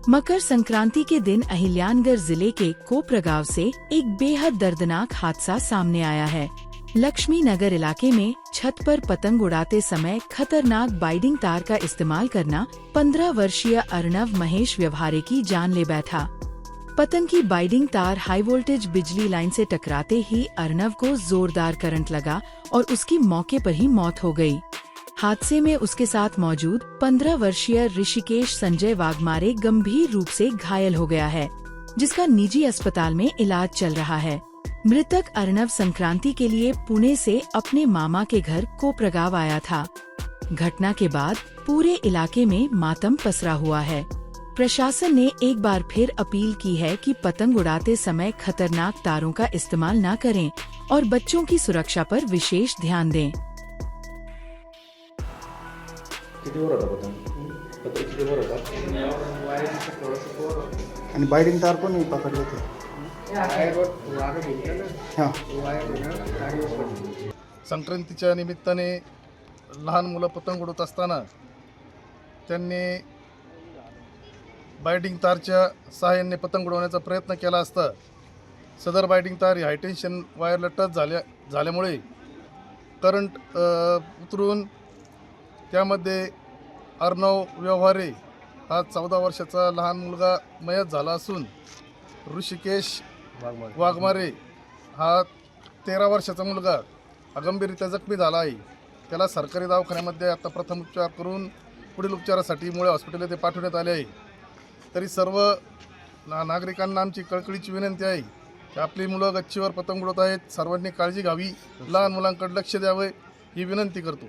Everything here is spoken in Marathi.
मकर संक्रांति के दिन अहिल्यानगर जिले के कोपरा गांव से एक बेहद दर्दनाक हादसा सामने आया है। लक्ष्मी नगर इलाके में छत पर पतंग उड़ाते समय खतरनाक बाइडिंग तार का इस्तेमाल करना 15 वर्षीय अर्णव महेश व्यवहारे की जान ले बैठा। पतंग की बाइडिंग तार हाई वोल्टेज बिजली लाइन से टकराते ही अर्णव को जोरदार करंट लगा और उसकी मौके पर ही मौत हो गई। हादसे में उसके साथ मौजूद 15 वर्षीय ऋषिकेश संजय वाघमारे गंभीर रूप से घायल हो गया है, जिसका निजी अस्पताल में इलाज चल रहा है। मृतक अर्णव संक्रांति के लिए पुणे से अपने मामा के घर कोपरा गांव आया था। घटना के बाद पूरे इलाके में मातम पसरा हुआ है। प्रशासन ने एक बार फिर अपील की है कि पतंग उड़ाते समय खतरनाक तारों का इस्तेमाल न करें और बच्चों की सुरक्षा पर विशेष ध्यान दें। किती वर होता पतंग? पतंग किती वर होता? आणि बाइडिंग तार पण पकडले ते. हां. संक्रांतीच्या निमित्ताने लहान मुलं पतंग उडवत असताना त्यांनी बाइडिंग तारच्या सहाय्याने पतंग उडवण्याचा प्रयत्न केला असता सदर बाइडिंग तार हाय टेन्शन वायरला टच झाल्यामुळे करंट उतरून त्यामध्ये अर्णव व्यवहारे हा 14 वर्षाचा लहान मुलगा मयत झाला असून ऋषिकेश वाघमारे हा 13 वर्षाचा मुलगा गंभीररित्या जखमी झाला आहे। त्याला सरकारी दवाखान्यामध्ये आता प्रथम उपचार करून पुढील उपचारासाठी मुळे हॉस्पिटल येथे पाठवण्यात आले आहे। तरी सर्व नागरिकांना आमची कळकळीची विनंती आहे की आपली मुलं गच्चीवर पतंग उडवत आहेत, सर्वांनी काळजी घ्यावी, लहान मुलांकडे लक्ष द्यावे ही विनंती करतो।